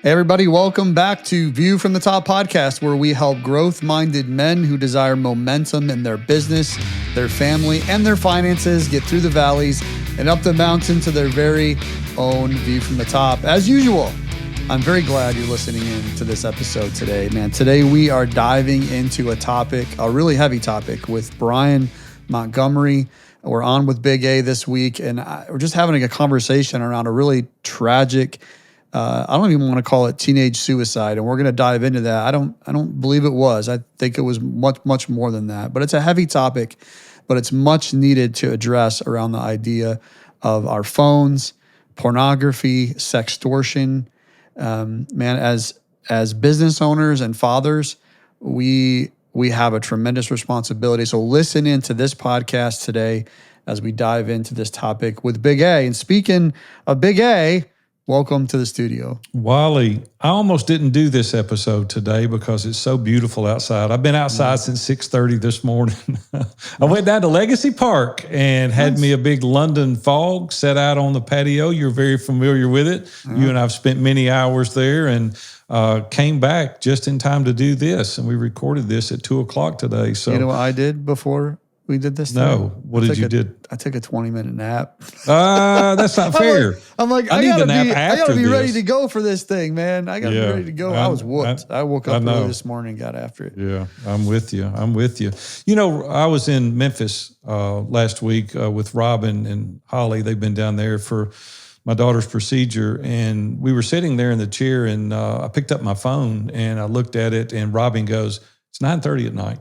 Hey everybody, welcome back to View from the Top podcast, where we help growth-minded men who desire momentum in their business, their family, and their finances get through the valleys and up the mountain to their very own view from the top. As usual, I'm very glad you're listening in to this episode today, man. Today we are diving into a really heavy topic with Brian Montgomery. We're on with Big A this week, and we're just having a conversation around a really tragic, I don't even want to call it teenage suicide, and we're going to dive into that. I don't believe it was. I think it was much more than that. But it's a heavy topic, but it's much needed to address around the idea of our phones, pornography, sextortion. Man, as business owners and fathers, we have a tremendous responsibility. So listen into this podcast today as we dive into this topic with Big A. And speaking of Big A, welcome to the studio. Wally, I almost didn't do this episode today because it's so beautiful outside. I've been outside since 6:30 this morning. I went down to Legacy Park and had me a big London fog set out on the patio. You're very familiar with it. You and I have spent many hours there and came back just in time to do this. And we recorded this at 2 o'clock today. So you know what I did before we did this? No. What did you do? I took a 20-minute nap. That's not fair. I'm like, I gotta be ready to go for this thing, man. I gotta be ready to go. I was whooped. I woke up early this morning and got after it. Yeah, I'm with you. You know, I was in Memphis last week with Robin and Holly. They've been down there for my daughter's procedure, and we were sitting there in the chair, and I picked up my phone and I looked at it, and Robin goes, "It's 9:30 at night."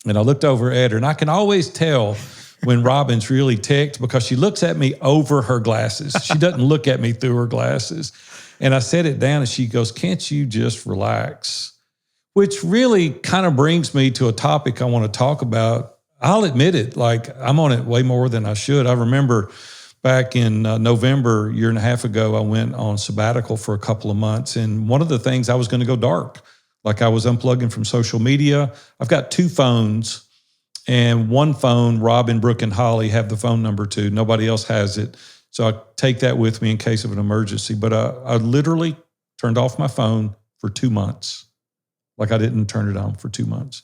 And I looked over at her, and I can always tell when Robin's really ticked because she looks at me over her glasses. She doesn't look at me through her glasses. And I set it down, and she goes, "Can't you just relax?" Which really kind of brings me to a topic I want to talk about. I'll admit it, like I'm on it way more than I should. I remember back in November, a year and a half ago, I went on sabbatical for a couple of months. And one of the things, I was going to go dark. Like I was unplugging from social media. I've got 2 phones, and one phone, Robin, Brooke, and Holly have the phone number to. Nobody else has it. So I take that with me in case of an emergency. But I literally turned off my phone for 2 months. Like I didn't turn it on for 2 months.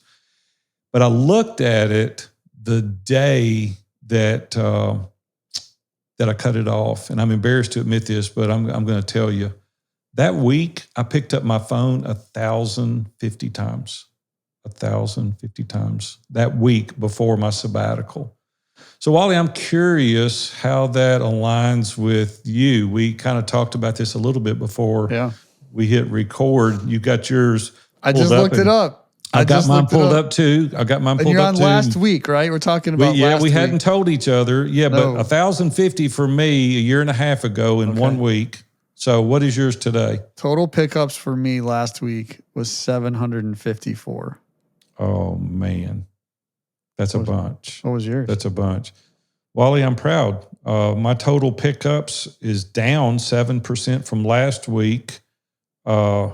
But I looked at it the day that I cut it off. And I'm embarrassed to admit this, but I'm going to tell you. That week, I picked up my phone 1,050 times. 1,050 times that week before my sabbatical. So, Wally, I'm curious how that aligns with you. We kind of talked about this a little bit before we hit record. You got yours. I just looked it up. I got mine pulled up too. I got mine pulled up too. You're on last week, right? We're talking about last week. We hadn't told each other. Yeah, but 1,050 for me a year and a half ago in 1 week. So what is yours today? Total pickups for me last week was 754. Oh, man. That's a bunch. What was yours? That's a bunch. Wally, I'm proud. My total pickups is down 7% from last week. Wait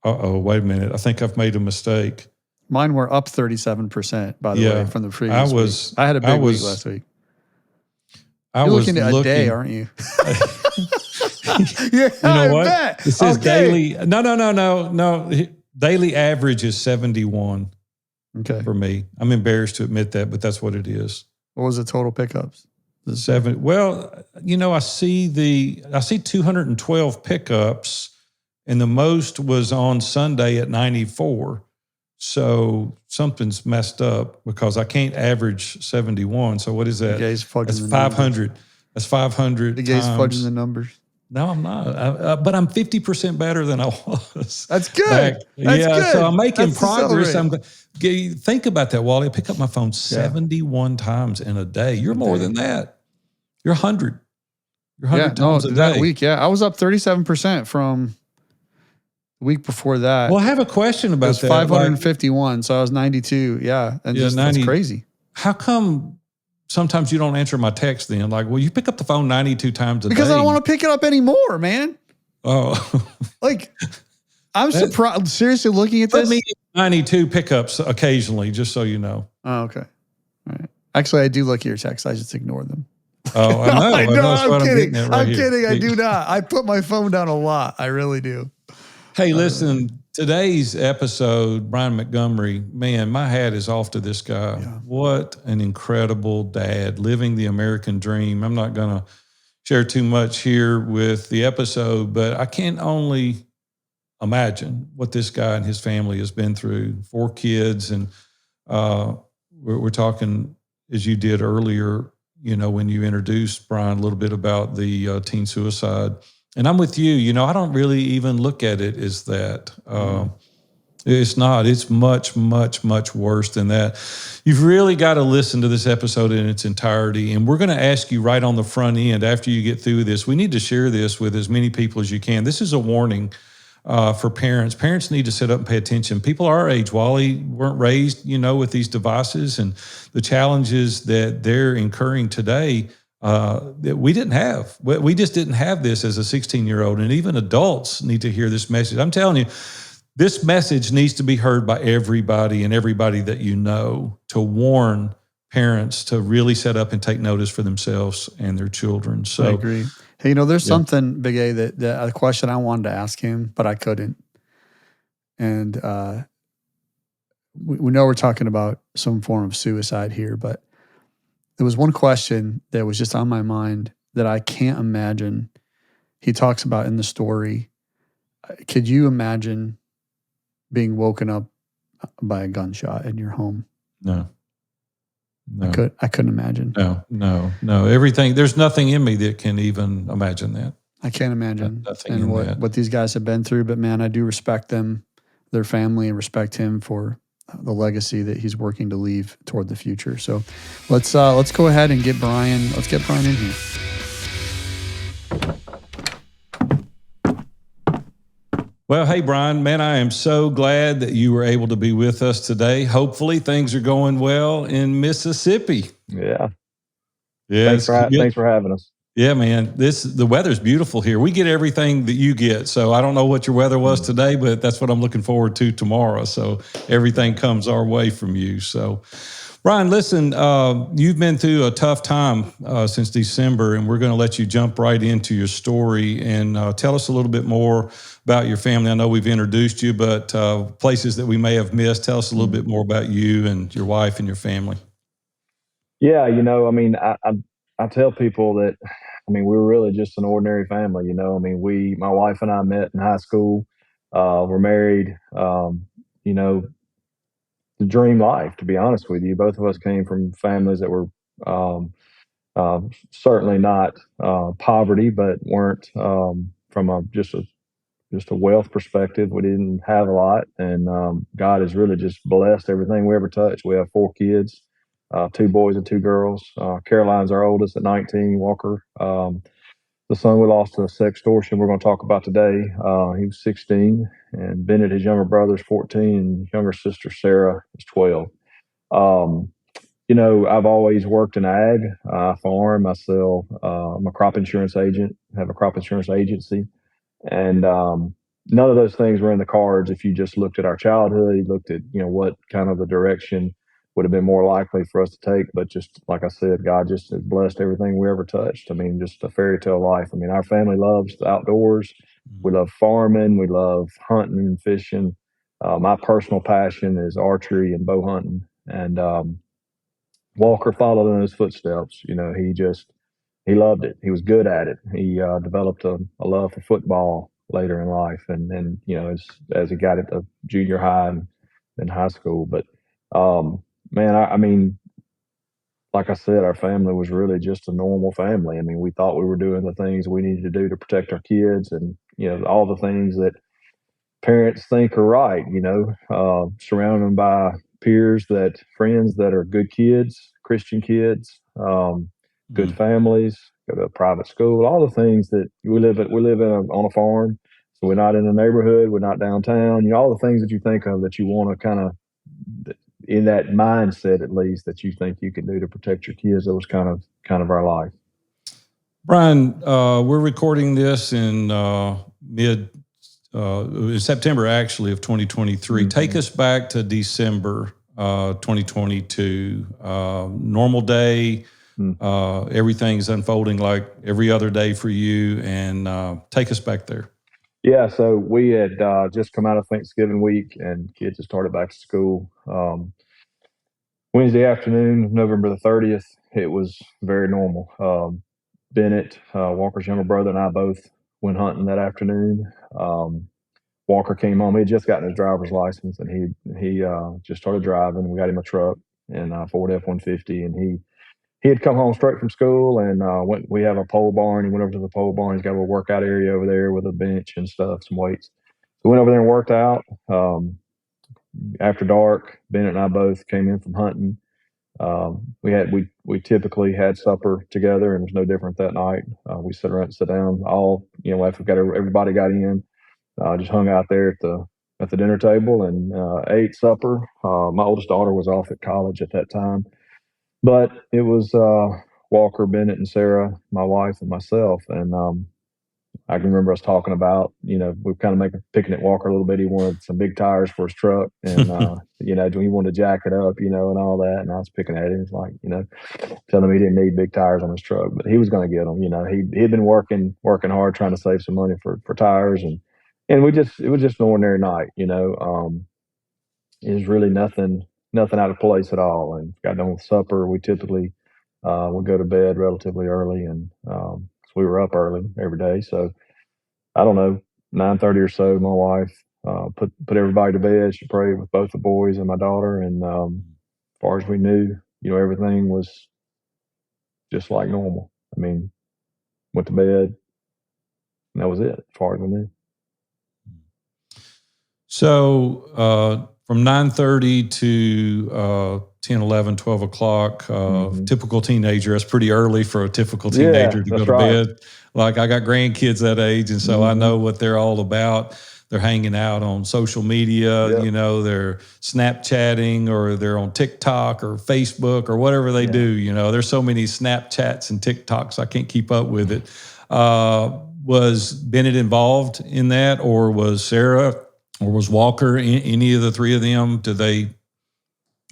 a minute. I think I've made a mistake. Mine were up 37%, by the way, from the previous week. I had a big week last week. You're looking at a day, aren't you? You know what? It says daily. No. Daily average is 71 for me. I'm embarrassed to admit that, but that's what it is. What was the total pickups? 7. Well, you know, I see 212 pickups, and the most was on Sunday at 94. So something's messed up because I can't average 71. So what is that? That's 500. That's 500. The guy's fudging the numbers. No, I'm not. But I'm 50% better than I was. That's good. That's good. So I'm making progress. Think about that, Wally. I pick up my phone 71 times in a day. You're more than that. You're 100. You're 100 times a day. That week, I was up 37% from the week before that. Well, I have a question about that. It was 551, so I was 92. Yeah, and that's crazy. How come sometimes you don't answer my text then? Like, well, you pick up the phone 92 times a day. Because I don't want to pick it up anymore, man. Oh. Like, I'm surprised. Seriously, looking at this. Let me 92 pickups occasionally, just so you know. Oh, okay. All right. Actually, I do look at your texts. I just ignore them. Oh, I know. I know. That's what I'm getting at right I'm here. kidding. I do not. I put my phone down a lot. I really do. Hey, listen, today's episode, Brian Montgomery, man, my hat is off to this guy. Yeah. What an incredible dad, living the American dream. I'm not going to share too much here with the episode, but I can only imagine what this guy and his family has been through. 4 kids, and we're talking, as you did earlier, when you introduced Brian, a little bit about the teen suicide. And I'm with you. I don't really even look at it as that. It's not. It's much, much, much worse than that. You've really got to listen to this episode in its entirety. And we're going to ask you right on the front end, after you get through this, we need to share this with as many people as you can. This is a warning for parents. Parents need to sit up and pay attention. People our age, Wally, weren't raised, with these devices and the challenges that they're incurring today. That we didn't have. We just didn't have this as a 16-year-old, and even adults need to hear this message. I'm telling you, this message needs to be heard by everybody and everybody that to warn parents to really set up and take notice for themselves and their children. So I agree. Hey, there's something, Big A, that a question I wanted to ask him, but I couldn't. And we know we're talking about some form of suicide here, but there was one question that was just on my mind that I can't imagine. He talks about in the story. Could you imagine being woken up by a gunshot in your home? No. I couldn't imagine. No. Everything. There's nothing in me that can even imagine that. I can't imagine nothing and in what these guys have been through. But man, I do respect them, their family, and respect him for the legacy that he's working to leave toward the future. So let's go ahead and get Brian. Let's get Brian in here. Well, hey, Brian, man, I am so glad that you were able to be with us today. Hopefully things are going well in Mississippi. Yeah. Yes. Thanks for having us. Yeah, man, the weather's beautiful here. We get everything that you get. So I don't know what your weather was today, but that's what I'm looking forward to tomorrow. So everything comes our way from you. So Brian, listen, you've been through a tough time since December, and we're going to let you jump right into your story and tell us a little bit more about your family. I know we've introduced you, but places that we may have missed, tell us a little bit more about you and your wife and your family. Yeah, I tell people that, we were really just an ordinary family, my wife and I met in high school, we're married, the dream life, to be honest with you. Both of us came from families that were certainly not poverty, but weren't from just a wealth perspective. We didn't have a lot, and God has really just blessed everything we ever touched. We have 4 kids, 2 boys and 2 girls. Caroline's our oldest at 19, Walker. The son we lost to sextortion we're going to talk about today, he was 16, and Bennett, his younger brother, is 14, and younger sister Sarah is 12. I've always worked in ag. I farm, I sell, I'm a crop insurance agent, have a crop insurance agency. And none of those things were in the cards if you just looked at our childhood. You looked at, what kind of the direction would have been more likely for us to take. But just like I said, God just has blessed everything we ever touched. Just a fairy tale life. Our family loves the outdoors. We love farming. We love hunting and fishing. My personal passion is archery and bow hunting. And Walker followed in his footsteps. He loved it. He was good at it. He developed a love for football later in life, and then as he got into junior high and high school. But like I said, our family was really just a normal family. We thought we were doing the things we needed to do to protect our kids, and all the things that parents think are right. Surrounded by friends that are good kids, Christian kids. Good families, go to a private school, all the things that we live on a farm. So we're not in a neighborhood, we're not downtown, all the things that you think of that you want to kind of, in that mindset at least, that you think you can do to protect your kids. That was kind of our life. Brian, we're recording this in September actually of 2023. Take us back to December 2022, normal day. Everything's unfolding like every other day for you, and take us back there. Yeah, so we had just come out of Thanksgiving week, and kids had started back to school. Wednesday afternoon, November the 30th, it was very normal. Bennett, Walker's younger brother, and I both went hunting that afternoon. Walker came home. He had just gotten his driver's license, and he just started driving. We got him a truck and Ford F-150, and he had come home straight from school and went. We have a pole barn. He went over to the pole barn. He's got a little workout area over there with a bench and stuff, some weights. So we went over there and worked out. After dark, Bennett and I both came in from hunting. We typically had supper together, and it was no different that night. We sit down, all after everybody got in, just hung out there at the dinner table and ate supper. My oldest daughter was off at college at that time, but it was Walker, Bennett, and Sarah, my wife, and myself, and I can remember us talking about, we kind of picking at Walker a little bit. He wanted some big tires for his truck, and he wanted to jack it up, and all that. And I was picking at him, like, telling him he didn't need big tires on his truck, but he was going to get them. He'd been working hard trying to save some money for tires, and it was just an ordinary night. It was really nothing out of place at all. And got done with supper. We typically would go to bed relatively early, and so we were up early every day. So I don't know, 9:30 or so, my wife put everybody to bed. She prayed with both the boys and my daughter, and as far as we knew, everything was just like normal. I mean, went to bed, and that was it, as far as we knew. So from 9:30 to 10, 11, 12 o'clock, typical teenager. That's pretty early for a typical teenager to go to bed. Like, I got grandkids that age, and so I know what they're all about. They're hanging out on social media, they're Snapchatting, or they're on TikTok or Facebook or whatever they do. There's so many Snapchats and TikToks, I can't keep up with it. Was Bennett involved in that, or was Sarah, or was Walker, any of the three of them? Did they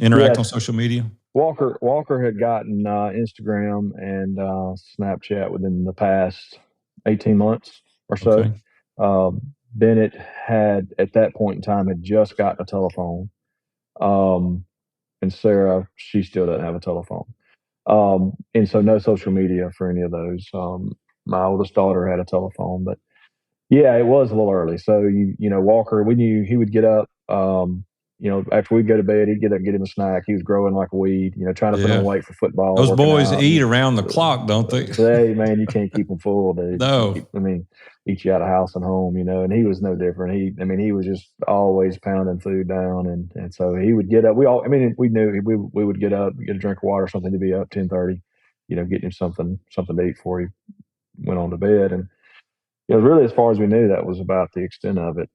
interact on social media? Walker had gotten Instagram and Snapchat within the past 18 months or so. Okay. Bennett had, at that point in time, had just gotten a telephone. And Sarah, she still doesn't have a telephone. And so no social media for any of those. My oldest daughter had a telephone, but yeah, it was a little early. So, Walker, we knew he would get up. After we'd go to bed, he'd get up, get him a snack. He was growing like a weed, trying to put on weight for football. Those boys eat around the clock, don't they? Hey, man, you can't keep them full, dude. No. Eat you out of house and home, and he was no different. He was just always pounding food down. And so he would get up. We knew we would get up, get a drink of water or something, to be up 10:30, getting him something to eat before he went on to bed. And really, as far as we knew, that was about the extent of it.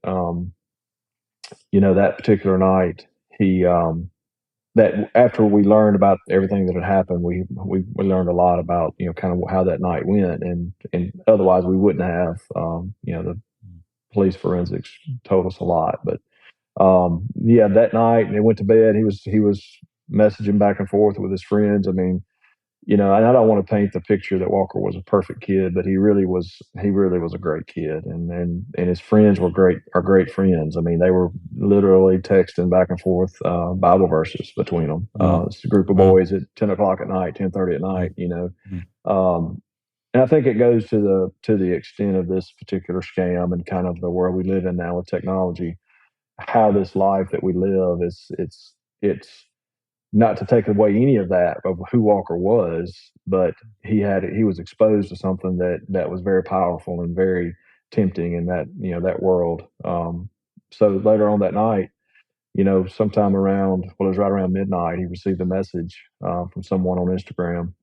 That particular night, that after we learned about everything that had happened, we learned a lot about, kind of how that night went, and otherwise we wouldn't have. The police forensics told us a lot, but that night, they went to bed. He was messaging back and forth with his friends. And I don't want to paint the picture that Walker was a perfect kid, but he really was a great kid. And his friends are great friends. They were literally texting back and forth Bible verses between them. It's a group of boys at 10 o'clock at night, 10:30 at night, and I think it goes to the extent of this particular scam and kind of the world we live in now with technology, how this life that we live it's not to take away any of that of who Walker was, but he was exposed to something that was very powerful and very tempting in that world. So later on that night, sometime around, it was right around midnight, he received a message from someone on Instagram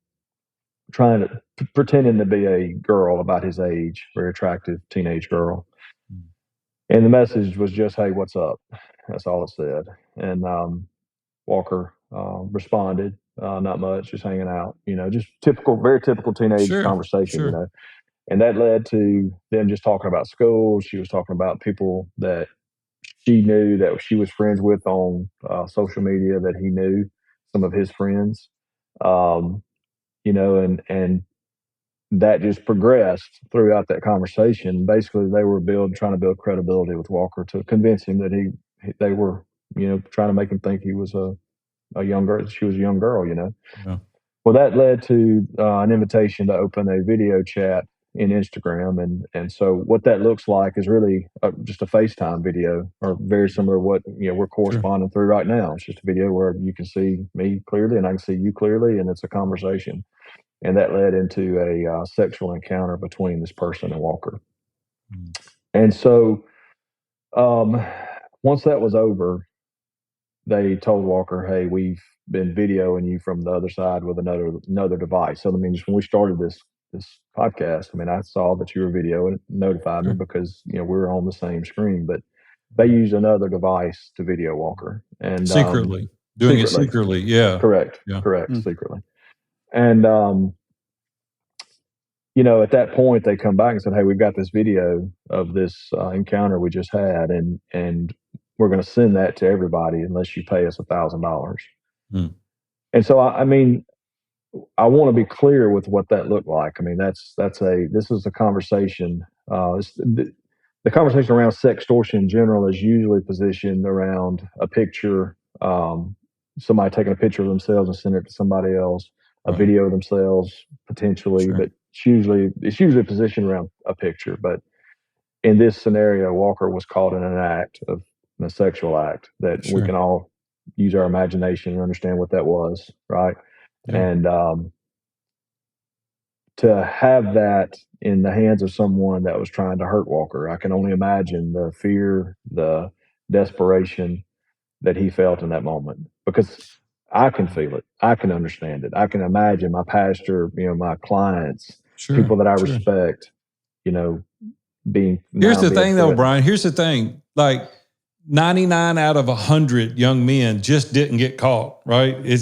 pretending to be a girl about his age, very attractive teenage girl. And the message was just, "Hey, what's up?" That's all it said. And Walker responded, "Not much, just hanging out." Just very typical teenage conversation. Sure. And that led to them just talking about school. She was talking about people that she knew, that she was friends with on social media, that he knew some of his friends. and that just progressed throughout that conversation. Basically, they were trying to build credibility with Walker to convince him that they were, trying to make him think he was a young girl. She was a young girl, Yeah. Well, that led to an invitation to open a video chat in Instagram, and so what that looks like is really just a FaceTime video, or very similar to what we're corresponding through right now. It's just a video where you can see me clearly and I can see you clearly, and it's a conversation. And that led into a sexual encounter between this person and Walker. Mm. And so once that was over, they told Walker, "Hey, we've been videoing you from the other side with another device." So that means when we started this podcast, I mean, I saw that you were videoing, notified me because we were on the same screen, but they used another device to video Walker, and Secretly doing it secretly. Yeah. correct, Yeah. secretly, and at that point, they come back and said, "Hey, we've got this video of this encounter we just had, and we're going to send that to everybody unless you pay us $1,000." Mm. And so, I mean, I want to be clear with what that looked like. I mean, this is a conversation. The conversation around sextortion in general is usually positioned around a picture, somebody taking a picture of themselves and sending it to somebody else, a video of themselves potentially, but it's usually positioned around a picture. But in this scenario, Walker was caught in a sexual act that we can all use our imagination and understand what that was, right? Yeah. And to have that in the hands of someone that was trying to hurt Walker, I can only imagine the fear, the desperation that he felt in that moment, because I can feel it. I can understand it. I can imagine my pastor, my clients, people that I respect, being. Here's the thing, though, Brian. Here's the thing. Like 99 out of 100 young men just didn't get caught, right? He's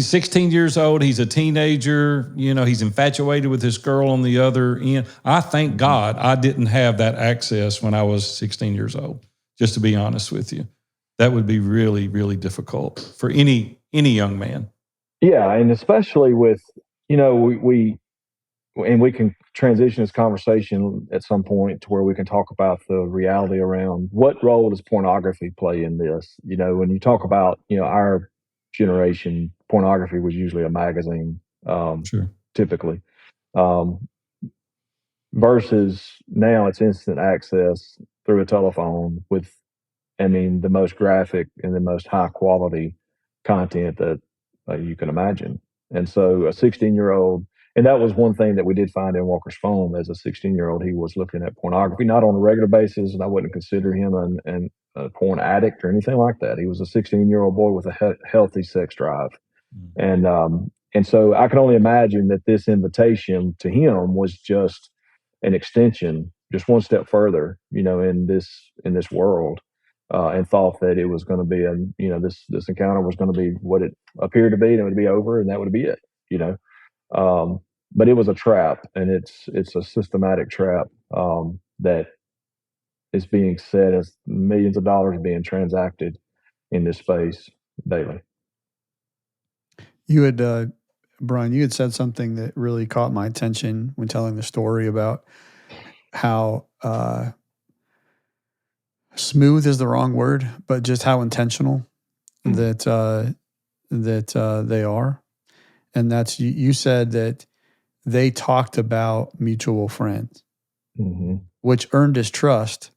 16 years old. He's a teenager. He's infatuated with this girl on the other end. I thank God I didn't have that access when I was 16 years old, just to be honest with you. That would be really, really difficult for any young man. Yeah, and especially with, we can transition this conversation at some point to where we can talk about the reality around what role does pornography play in this. When you talk about, our generation, pornography was usually a magazine, typically, versus now it's instant access through a telephone with, the most graphic and the most high quality content that you can imagine. And so a 16-year-old, and that was one thing that we did find in Walker's phone. As a 16-year-old, he was looking at pornography, not on a regular basis, and I wouldn't consider him a porn addict or anything like that. He was a 16-year-old boy with a healthy sex drive. And so I can only imagine that this invitation to him was just an extension, just one step further, in this world, and thought that it was going to be this encounter was going to be what it appeared to be, and it would be over, and that would be it, but it was a trap, and it's a systematic trap that is being set as millions of dollars being transacted in this space daily. You had, Brian, you had said something that really caught my attention when telling the story about how smooth is the wrong word, but just how intentional that they are. And that's, you said that they talked about mutual friends, which earned his trust,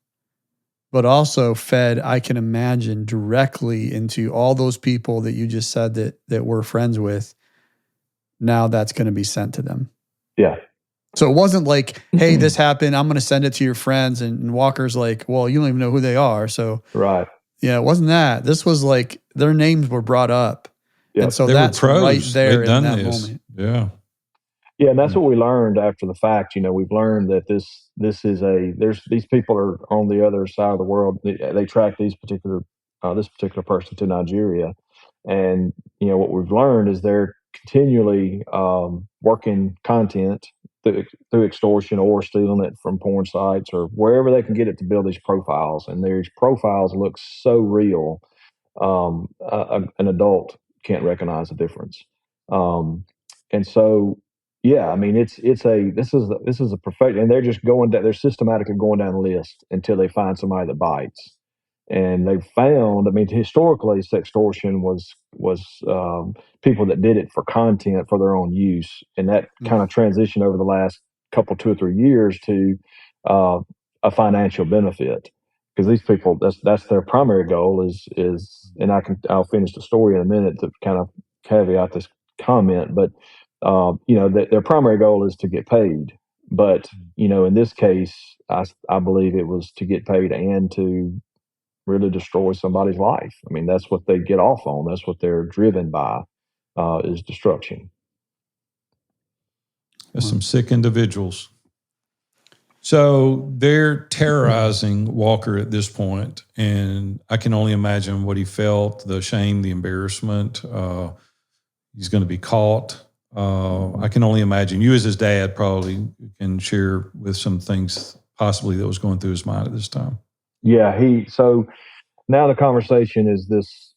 but also fed, I can imagine, directly into all those people that you just said that we're friends with. Now that's going to be sent to them. Yeah. So it wasn't like, hey, this happened, I'm going to send it to your friends. And Walker's like, well, you don't even know who they are. So right. Yeah, it wasn't that. This was like their names were brought up. Yep. And so that's right there in that moment. Yeah. Yeah, and that's what we learned after the fact. We've learned that these people are on the other side of the world. They track this particular person to Nigeria, and what we've learned is they're continually working content through extortion or stealing it from porn sites or wherever they can get it to build these profiles. And these profiles look so real, an adult can't recognize the difference. And so, yeah, I mean, this is a perfect, and they're just going down, they're systematically going down the list until they find somebody that bites. And they found, I mean, historically, sextortion was people that did it for content for their own use, and that kind of transitioned over the last couple 2 or 3 years to uh, a financial benefit, because these people, that's their primary goal is, and I'll finish the story in a minute to kind of caveat this comment, but their primary goal is to get paid. But in this case, I believe it was to get paid and to really destroy somebody's life. I mean, that's what they get off on. That's what they're driven by, is destruction. There's some sick individuals. So they're terrorizing Walker at this point, and I can only imagine what he felt, the shame, the embarrassment. He's going to be caught. I can only imagine. You as his dad probably can share with some things possibly that was going through his mind at this time. Yeah, so now the conversation is this.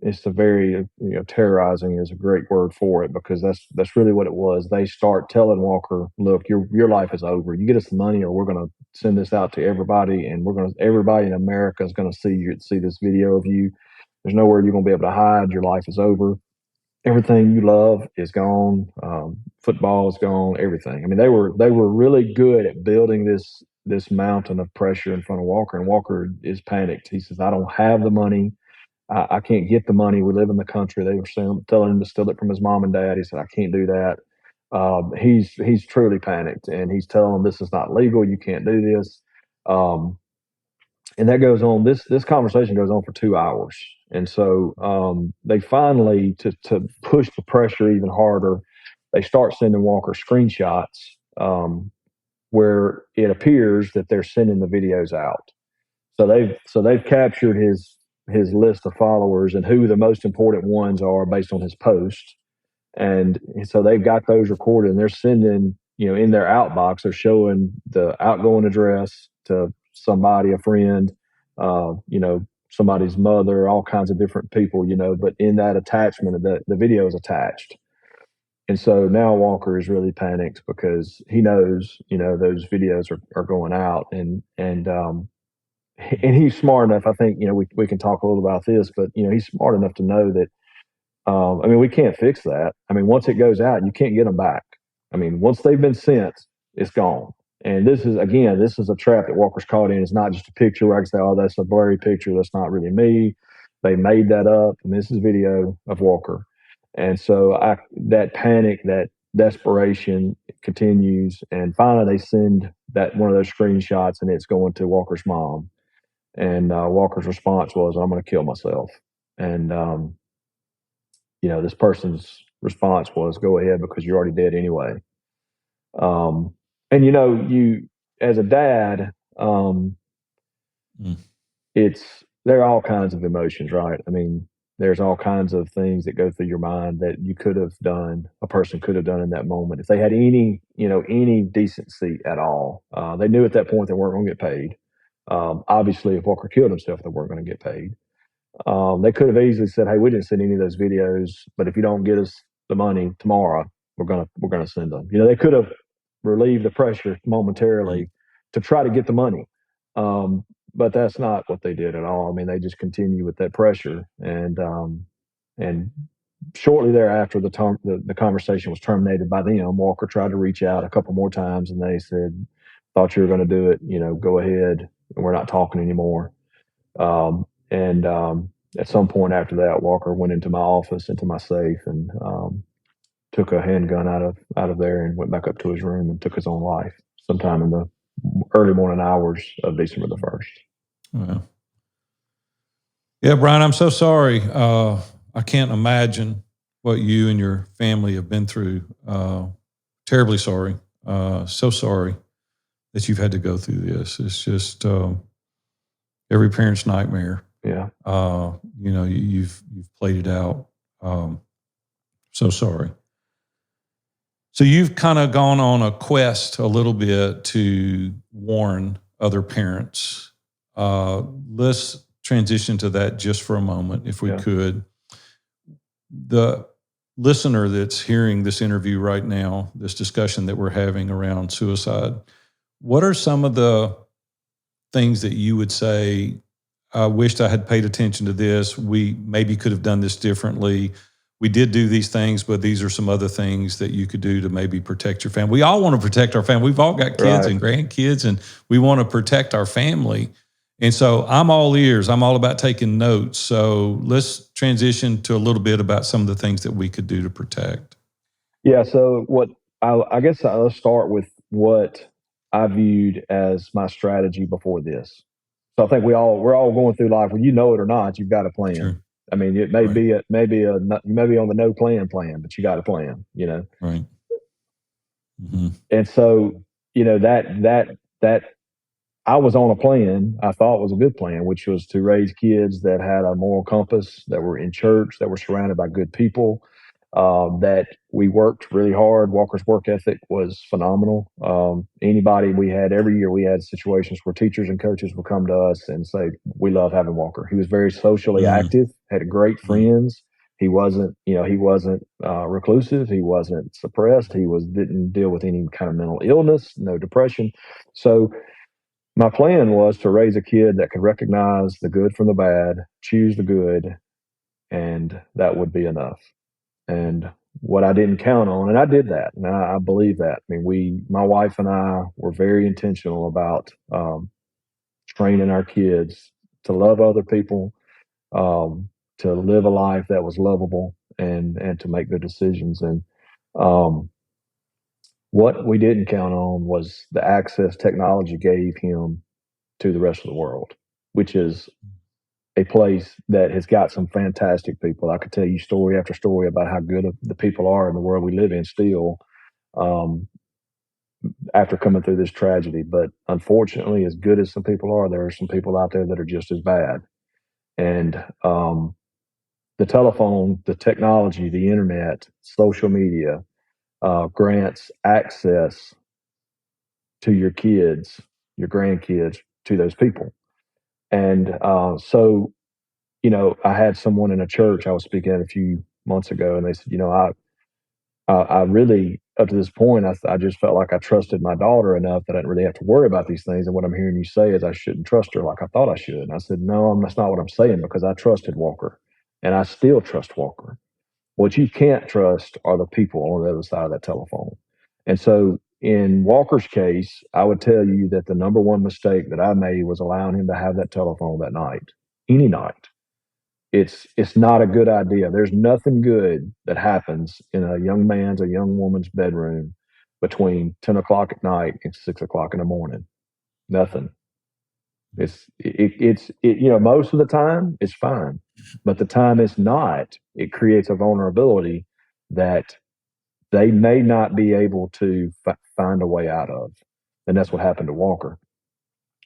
It's the very, terrorizing is a great word for it, because that's really what it was. They start telling Walker, "Look, your life is over. You get us the money, or we're going to send this out to everybody, and everybody in America is going to see this video of you. There's nowhere you're going to be able to hide. Your life is over. Everything you love is gone. Football is gone. Everything." I mean, they were really good at building this mountain of pressure in front of Walker, and Walker is panicked. He says, "I don't have the money. I can't get the money. We live in the country." They were telling him to steal it from his mom and dad. He said, "I can't do that." He's truly panicked, and he's telling them, "This is not legal. You can't do this." And that goes on. This conversation goes on for 2 hours, and so they finally, to push the pressure even harder, they start sending Walker screenshots, where it appears that they're sending the videos out. So they've captured his list of followers and who the most important ones are based on his post. And so they've got those recorded, and they're sending, in their outbox, they're showing the outgoing address to somebody, a friend, somebody's mother, all kinds of different people, but in that attachment, the video is attached. And so now Walker is really panicked, because he knows, those videos are going out, and he's smart enough. I think, we can talk a little about this, but he's smart enough to know that, I mean, we can't fix that. I mean, once it goes out, you can't get them back. I mean, once they've been sent, it's gone. And this is a trap that Walker's caught in. It's not just a picture where I can say, "Oh, that's a blurry picture. That's not really me. They made that up." And this is video of Walker. And so that panic, that desperation continues. And finally, they send that one of those screenshots, and it's going to Walker's mom. And Walker's response was, "I'm going to kill myself." And this person's response was, "Go ahead, because you're already dead anyway." And you, as a dad, there are all kinds of emotions, right? I mean, there's all kinds of things that go through your mind that a person could have done in that moment. If they had any decency at all, they knew at that point they weren't going to get paid. Obviously, if Walker killed himself, they weren't going to get paid. They could have easily said, "Hey, we didn't send any of those videos, but if you don't get us the money tomorrow, we're gonna send them." They could have relieved the pressure momentarily to try to get the money, but that's not what they did at all. I mean, they just continue with that pressure, and shortly thereafter, the conversation was terminated by them. Walker tried to reach out a couple more times, and they said, "Thought you were going to do it. Go ahead. We're not talking anymore." And at some point after that, Walker went into my office, into my safe, and took a handgun out of there and went back up to his room and took his own life sometime in the early morning hours of December the 1st. Wow. Yeah, Brian, I'm so sorry. I can't imagine what you and your family have been through. Terribly sorry. So sorry that you've had to go through this. It's just every parent's nightmare. Yeah. You've played it out. So sorry. So you've kind of gone on a quest a little bit to warn other parents. Let's transition to that just for a moment, if we could. listener that's hearing this interview right now, this discussion that we're having around suicide, what are some of the things that you would say, I wished I had paid attention to this. We maybe could have done this differently. We did do these things, but these are some other things that you could do to maybe protect your family. We all want to protect our family. We've all got kids and grandkids, and we want to protect our family. And so I'm all ears. I'm all about taking notes. So let's transition to a little bit about some of the things that we could do to protect. Yeah. So I guess let's start with what I viewed as my strategy before this. So I think we're all going through life, whether you know it or not, you've got a plan. Sure. I mean, it may be you may be on the no plan, but you got a plan, Right. Mm-hmm. And so, that I was on a plan I thought was a good plan, which was to raise kids that had a moral compass, that were in church, that were surrounded by good people, that we worked really hard. Walker's work ethic was phenomenal. Anybody we had every year, we had situations where teachers and coaches would come to us and say, "We love having Walker." He was very socially active, had great friends. He wasn't reclusive. He wasn't suppressed. Didn't deal with any kind of mental illness, no depression. So my plan was to raise a kid that could recognize the good from the bad, choose the good, and that would be enough. And what I didn't count on, and I did that, and I believe that. I mean, my wife and I were very intentional about training our kids to love other people, to live a life that was lovable, and to make good decisions. And um, what we didn't count on was the access technology gave him to the rest of the world, which is a place that has got some fantastic people. I could tell you story after story about how good the people are in the world we live in still, um, after coming through this tragedy. But unfortunately, as good as some people are, there are some people out there that are just as bad. And the telephone, the technology, the internet, social media grants access to your kids, your grandkids, to those people. And so I had someone in a church I was speaking at a few months ago, and they said, I really, up to this point, I just felt like I trusted my daughter enough that I didn't really have to worry about these things. And what I'm hearing you say is I shouldn't trust her like I thought I should. And I said, no, that's not what I'm saying, because I trusted Walker, and I still trust Walker. What you can't trust are the people on the other side of that telephone. And so in Walker's case, I would tell you that the number one mistake that I made was allowing him to have that telephone that night, any night. It's not a good idea. There's nothing good that happens in a young man's, a young woman's bedroom between 10 o'clock at night and 6 o'clock in the morning. Nothing. Most of the time it's fine, but the time it's not, it creates a vulnerability that they may not be able to find a way out of. And that's what happened to Walker.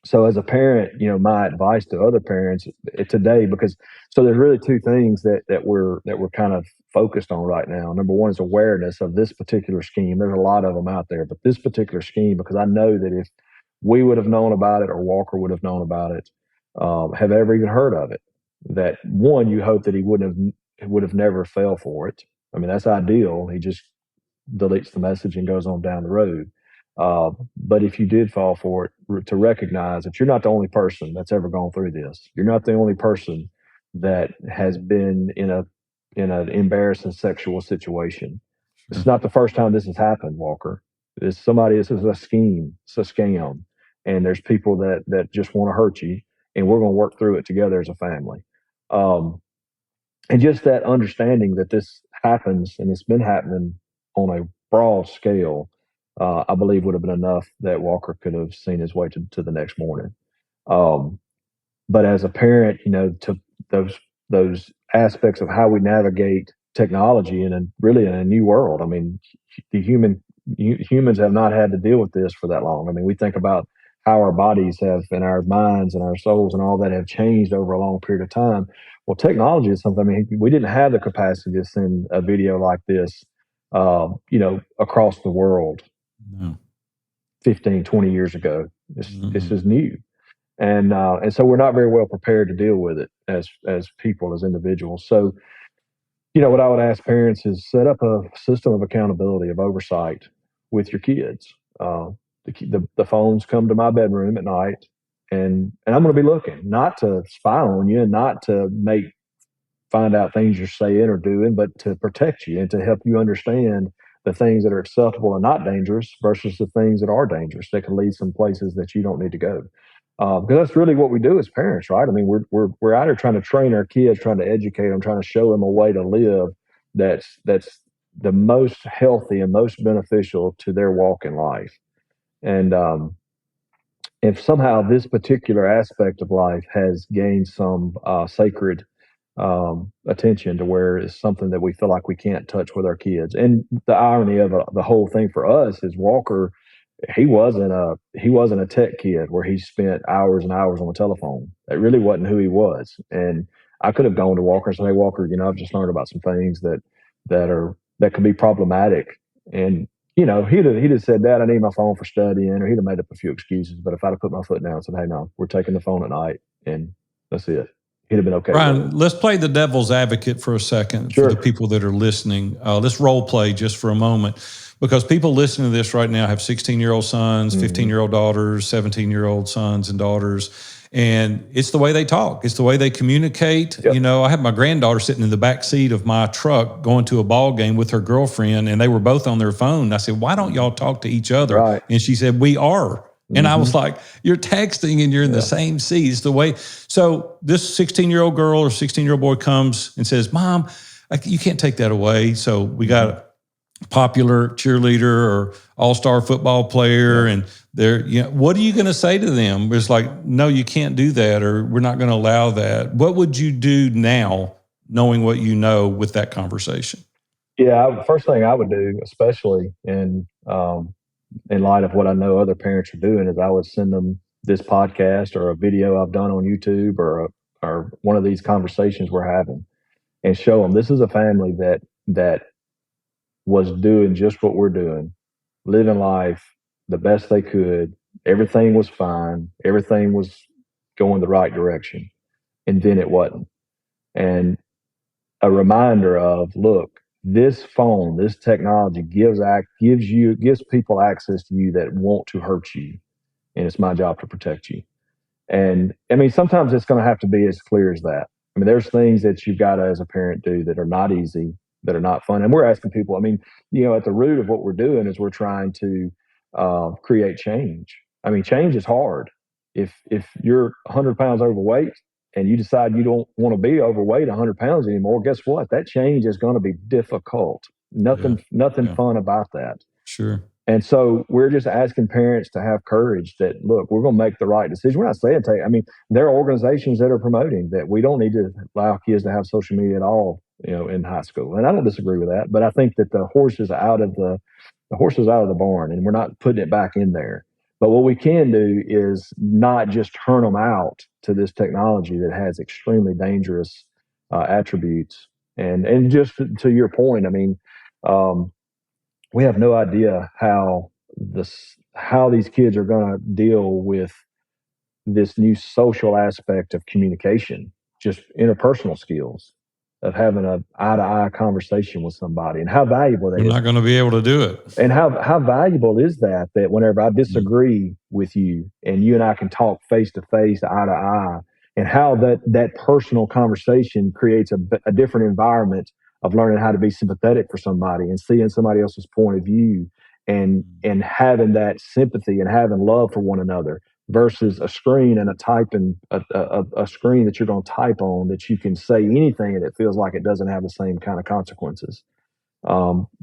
So as a parent, my advice to other parents today, because so there's really two things that we're kind of focused on right now. Number one is awareness of this particular scheme. There's a lot of them out there, but this particular scheme, because I know that if we would have known about it or Walker would have known about it, have ever even heard of it, that one, you hope that he would have never fell for it. I mean, that's ideal. He just deletes the message and goes on down the road. But if you did fall for it, to recognize that you're not the only person that's ever gone through this. You're not the only person that has been in an embarrassing sexual situation. Sure. It's not the first time this has happened, Walker. This is a scheme. It's a scam, and there's people that just want to hurt you, and we're going to work through it together as a family. And just that understanding that this happens, and it's been happening on a broad scale, I believe would have been enough that Walker could have seen his way to the next morning. But as a parent, to those aspects of how we navigate technology really in a new world. I mean, humans have not had to deal with this for that long. I mean, we think about how our bodies have, and our minds and our souls and all that have changed over a long period of time. Well, technology is something. I mean, we didn't have the capacity to send a video like this, across the world. No. 15, 20 years ago. This is new. And so we're not very well prepared to deal with it as people, as individuals. So, What I would ask parents is set up a system of accountability, of oversight with your kids. The phones come to my bedroom at night, and I'm going to be looking, not to spy on you and not to find out things you're saying or doing, but to protect you and to help you understand the things that are acceptable and not dangerous versus the things that are dangerous that can lead some places that you don't need to go. Because that's really what we do as parents, right? I mean, we're out here trying to train our kids, trying to educate them, trying to show them a way to live that's the most healthy and most beneficial to their walk in life. And if somehow this particular aspect of life has gained some sacred attention to where it's something that we feel like we can't touch with our kids. And the irony of the whole thing for us is Walker, he wasn't a tech kid where he spent hours and hours on the telephone. That really wasn't who he was. And I could have gone to Walker and said, "Hey, Walker, I've just learned about some things that could be problematic." And he'd have said that I need my phone for studying, or he'd have made up a few excuses. But if I'd have put my foot down and said, "Hey, no, we're taking the phone at night," and that's it, he'd have been okay. Brian, let's play the devil's advocate for a second. Sure. For the people that are listening. Let's role play just for a moment, because people listening to this right now have 16-year-old sons, 15-year-old daughters, 17-year-old sons and daughters. And it's the way they talk. It's the way they communicate. Yep. I had my granddaughter sitting in the back seat of my truck going to a ball game with her girlfriend, and they were both on their phone. I said, "Why don't y'all talk to each other?" Right. And she said, "We are." And I was like, "You're texting and you're in the same seat." It's the way. So this 16-year-old girl or 16-year-old boy comes and says, "Mom, you can't take that away." So we got a popular cheerleader or all-star football player, and what are you going to say to them? It's like, "No, you can't do that," or "We're not going to allow that." What would you do now, knowing what you know, with that conversation? Yeah, first thing I would do, especially in light of what I know other parents are doing, is I would send them this podcast or a video I've done on YouTube, or one of these conversations we're having, and show them this is a family that was doing just what we're doing, living life the best they could. Everything was fine. Everything was going the right direction, and then it wasn't. And a reminder of, look, this phone, this technology gives people access to you that want to hurt you, and it's my job to protect you. And I mean, sometimes it's going to have to be as clear as that. I mean, there's things that you've got to, as a parent, do that are not easy, that are not fun. And we're asking people. I mean, at the root of what we're doing is we're trying to create change. I mean, change is hard. If you're 100 pounds overweight and you decide you don't want to be overweight 100 pounds anymore, guess what? That change is going to be difficult. Nothing fun about that. Sure. And so we're just asking parents to have courage that, look, we're going to make the right decision. We're not saying there are organizations that are promoting that we don't need to allow kids to have social media at all, in high school. And I don't disagree with that, but I think that the horse is out of the barn, and we're not putting it back in there. But what we can do is not just turn them out to this technology that has extremely dangerous attributes. And just to your point, I mean, we have no idea how these kids are going to deal with this new social aspect of communication, just interpersonal skills of having an eye-to-eye conversation with somebody, and how valuable that is. They're not going to be able to do it. And how valuable is that whenever I disagree with you and you and I can talk face to face, eye to eye, and how that personal conversation creates a different environment of learning how to be sympathetic for somebody and seeing somebody else's point of view, and having that sympathy and having love for one another, versus a screen and a screen that you're going to type on, that you can say anything and it feels like it doesn't have the same kind of consequences.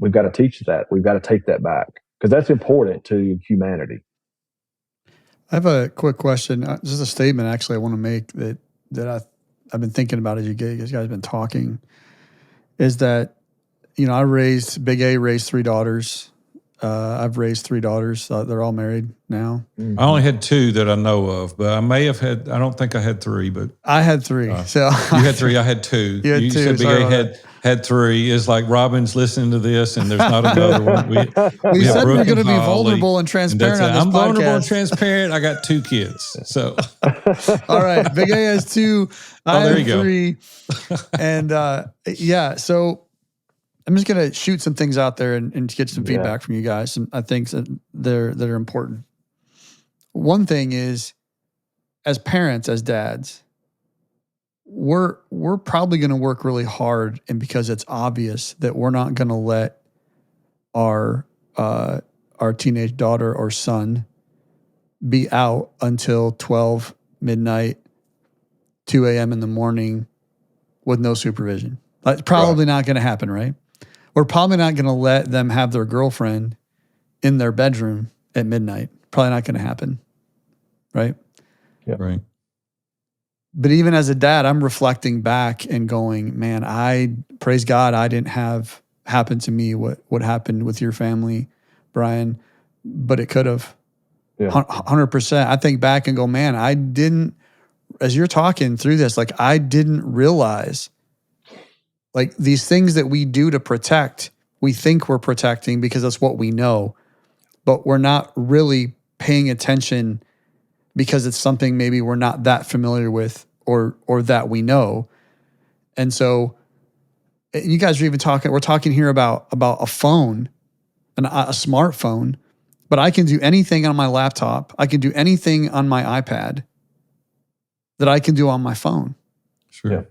We've got to teach that. We've got to take that back, because that's important to humanity. I have a quick question, just a statement actually I want to make that I've been thinking about as you guys have been talking, is that, Big A raised 3 daughters. I've raised 3 daughters. They're all married now. I only had 2 that I know of, but I may have had, I don't think I had 3, but. I had 3. So you had 3, I had 2. You had 2. said Big A had 3. It's like Robin's listening to this and there's not another one. We said we're going to be vulnerable and transparent on this I'm podcast. vulnerable and transparent. I got 2 kids. So. All right. Big A has 2. I there have you go. 3. And so I'm just going to shoot some things out there and get some feedback from you guys. Some I think that are important. One thing is, as parents, as dads, we're probably going to work really hard, and because it's obvious that we're not going to let our teenage daughter or son be out until 12 midnight, 2 a.m. in the morning with no supervision. That's probably not going to happen, right? We're probably not going to let them have their girlfriend in their bedroom at midnight. Probably not going to happen, right? Yeah. Right. But even as a dad, I'm reflecting back and going, man, I praise God I didn't have happen to me what happened with your family, Brian, but it could have. 100%. I think back and go, man, I didn't, as you're talking through this, like I didn't realize like these things that we do to protect, we think we're protecting because that's what we know, but we're not really paying attention because it's something maybe we're not that familiar with or that we know. And so you guys are even we're talking here about a phone, a smartphone, but I can do anything on my laptop. I can do anything on my iPad that I can do on my phone. Sure. Yeah.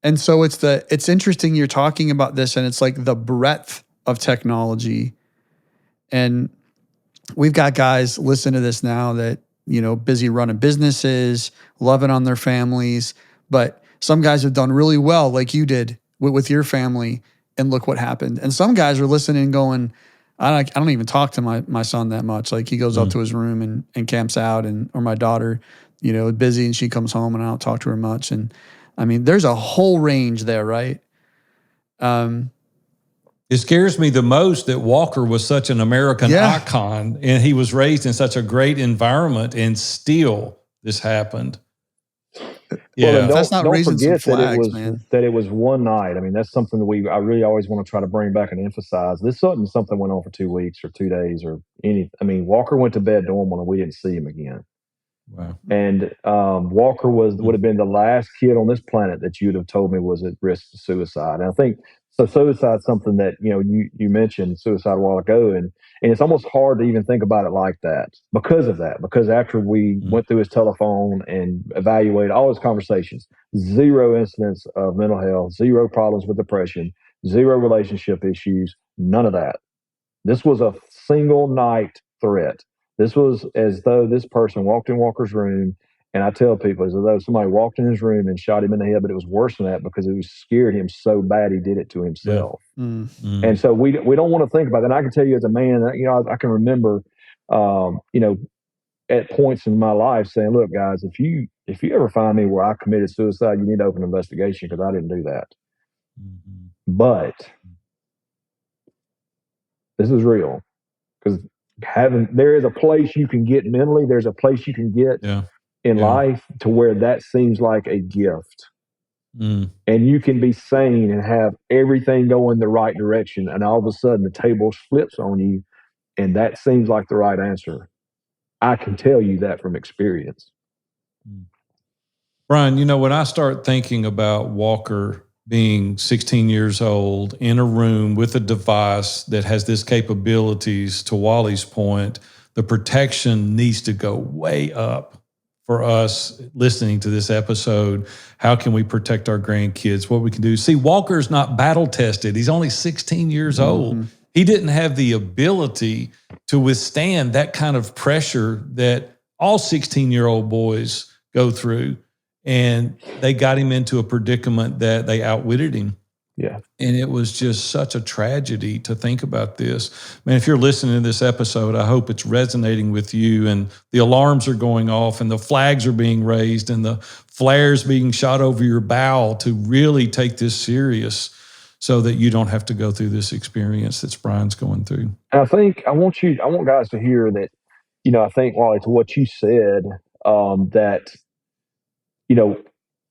And so it's interesting you're talking about this, and it's like the breadth of technology. And we've got guys listening to this now that, busy running businesses, loving on their families, but some guys have done really well like you did with your family, and look what happened. And some guys are listening and going, I don't even talk to my son that much. Like he goes up to his room and camps out, or my daughter, busy, and she comes home and I don't talk to her much. And I mean, there's a whole range there, right? It scares me the most that Walker was such an American icon and he was raised in such a great environment, and still this happened. Yeah, well, that's not raising some flags, that it was one night. I mean, that's something that I really always want to try to bring back and emphasize. This wasn't something went on for 2 weeks or 2 days or any. I mean, Walker went to bed normal and we didn't see him again. Wow. And Walker would have been the last kid on this planet that you'd have told me was at risk of suicide. And I think so. Suicide's something that you mentioned suicide a while ago, and it's almost hard to even think about it like that because of that. Because after we went through his telephone and evaluated all his conversations, 0 incidents of mental health, 0 problems with depression, 0 relationship issues, none of that. This was a single night threat. This was as though this person walked in Walker's room, and I tell people as though somebody walked in his room and shot him in the head, but it was worse than that because it was scared him so bad he did it to himself. Yeah. And so we don't want to think about that. And I can tell you as a man, I can remember, at points in my life saying, look, guys, if you ever find me where I committed suicide, you need to open an investigation because I didn't do that. Mm-hmm. But this is real because there is a place you can get mentally. There's a place you can get in life to where that seems like a gift. And you can be sane and have everything go in the right direction. And all of a sudden the table flips on you. And that seems like the right answer. I can tell you that from experience. Brian, when I start thinking about Walker being 16 years old in a room with a device that has this capabilities, to Wally's point, the protection needs to go way up for us listening to this episode. How can we protect our grandkids? What we can do? See, Walker's not battle tested. He's only 16 years old. He didn't have the ability to withstand that kind of pressure that all 16-year-old boys go through. And they got him into a predicament that they outwitted him. Yeah. And it was just such a tragedy to think about this. Man, if you're listening to this episode, I hope it's resonating with you, and the alarms are going off and the flags are being raised and the flares being shot over your bow to really take this serious. so that you don't have to go through this experience that Brian's going through. And I want guys to hear that, I think, Wally, to what you said, that,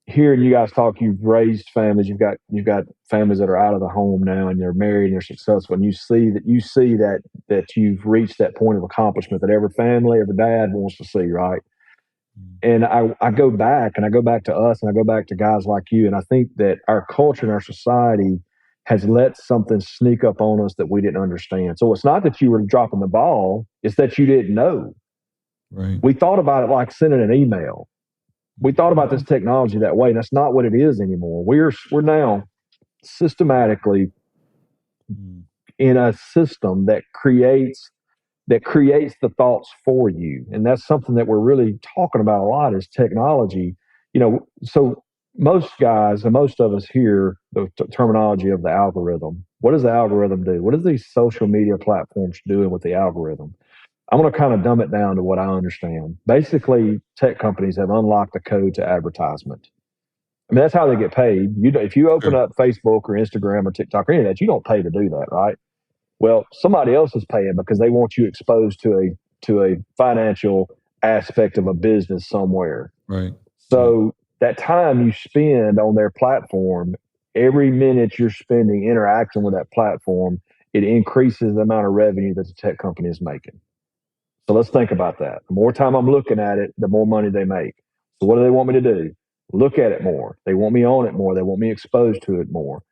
hearing you guys talk, you've raised families, you've got families that are out of the home now, and they're married and they're successful, and you see that you've reached that point of accomplishment that every family, every dad wants to see, right? And I go back to us, and I go back to guys like you, and I think that our culture and our society has let something sneak up on us that we didn't understand. So it's not that you were dropping the ball, it's that you didn't know. Right. We thought about it like sending an email. We thought about this technology that way, and that's not what it is anymore. We're now systematically in a system that creates the thoughts for you, and that's something that we're really talking about a lot is technology. So most guys and most of us hear the terminology of the algorithm. What does the algorithm do? What is these social media platforms doing with the algorithm? I'm going to kind of dumb it down to what I understand. Basically, tech companies have unlocked the code to advertisement. I mean, that's how they get paid. If you open up Facebook or Instagram or TikTok or any of that, you don't pay to do that, right? Well, somebody else is paying because they want you exposed to a financial aspect of a business somewhere. Right. So that time you spend on their platform, every minute you're spending interacting with that platform, it increases the amount of revenue that the tech company is making. So let's think about that. The more time I'm looking at it, the more money they make. So what do they want me to do? Look at it more. They want me on it more. They want me exposed to it more.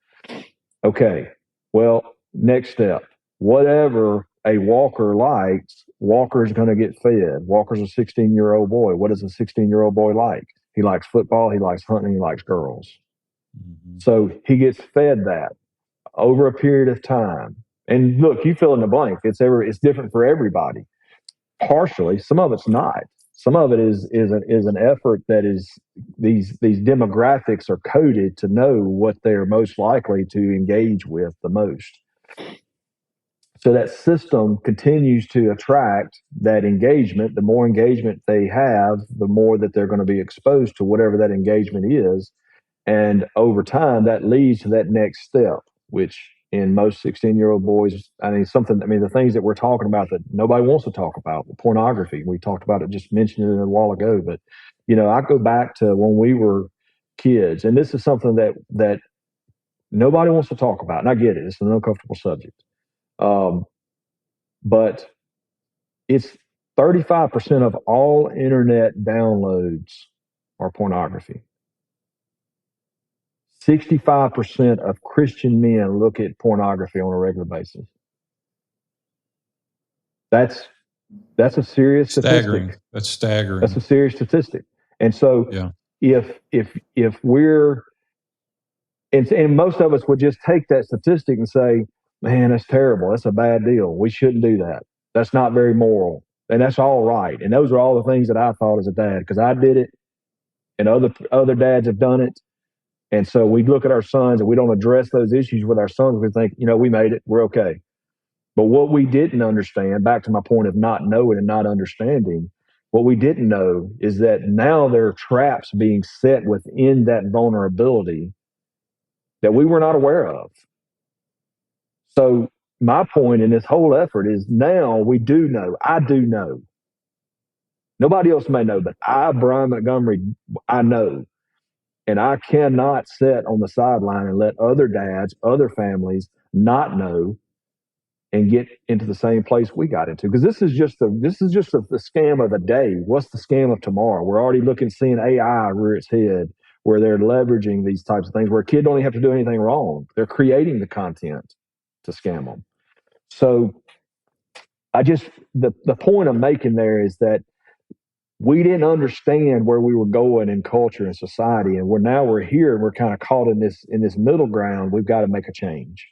Okay. Well, next step. Whatever a Walker likes, Walker's going to get fed. Walker's a 16-year-old boy. What does a 16-year-old boy like? He likes football. He likes hunting. He likes girls. So he gets fed that over a period of time. And look, you fill in the blank. It's different for everybody. Partially, some of it's not. Some of it is an effort that is these demographics are coded to know what they're most likely to engage with the most. So that system continues to attract that engagement. The more engagement they have, the more that they're going to be exposed to whatever that engagement is. And over time, that leads to that next step, which in most 16-year-old boys, the things that we're talking about that nobody wants to talk about, the pornography. We talked about it, just mentioned it a while ago. But, I go back to when we were kids, and this is something that nobody wants to talk about. And I get it. It's an uncomfortable subject. But it's 35% of all internet downloads are pornography. 65% of Christian men look at pornography on a regular basis. That's a serious statistic. That's staggering. That's a serious statistic. And so if we're and most of us would just take that statistic and say, man, that's terrible. That's a bad deal. We shouldn't do that. That's not very moral. And that's all right. And those are all the things that I thought as a dad, because I did it and other dads have done it. And so we look at our sons and we don't address those issues with our sons. We think, we made it. We're okay. But what we didn't understand, back to my point of not knowing and not understanding, what we didn't know is that now there are traps being set within that vulnerability that we were not aware of. So my point in this whole effort is now we do know. I do know. Nobody else may know, but I, Brian Montgomery, I know. And I cannot sit on the sideline and let other dads, other families not know and get into the same place we got into. Because this is just the scam of the day. What's the scam of tomorrow? We're already seeing AI rear its head, where they're leveraging these types of things, where a kid don't even have to do anything wrong. They're creating the content to scam them. So the point I'm making there is that we didn't understand where we were going in culture and society, and we're here and we're kind of caught in this middle ground. We've got to make a change.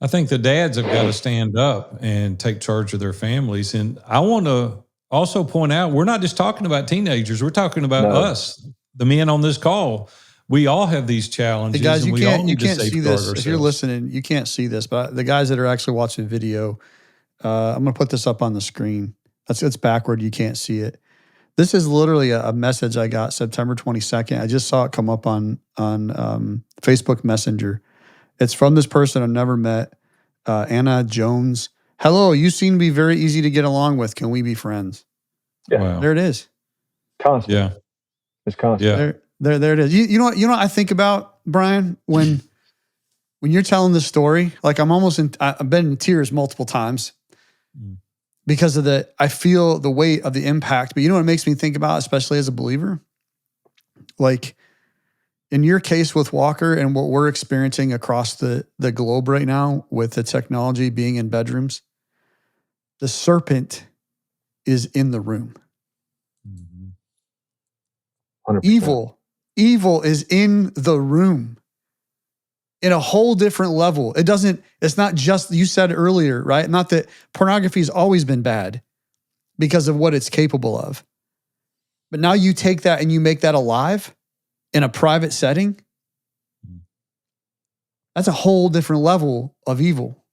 I think the dads have got to stand up and take charge of their families. And I want to also point out, we're not just talking about teenagers. We're talking about us, the men on this call. We all have these challenges. Hey guys, you can't see this. Ourselves. If you're listening, you can't see this, but the guys that are actually watching video, I'm going to put this up on the screen. It's backward. You can't see it. This is literally a message I got September 22nd. I just saw it come up on Facebook Messenger. It's from this person I've never met, Anna Jones. Hello, you seem to be very easy to get along with. Can we be friends? Yeah. Wow. There it is. Constant. Yeah. It's constant. Yeah. There it is. You know what I think about, Brian, when you're telling this story, like I've been in tears multiple times because of I feel the weight of the impact. But you know what it makes me think about, especially as a believer? Like in your case with Walker and what we're experiencing across the globe right now with the technology being in bedrooms, the serpent is in the room. 100%. Evil is in the room in a whole different level. It's not just, you said earlier, right? Not that pornography has always been bad because of what it's capable of. But now you take that and you make that alive in a private setting. That's a whole different level of evil.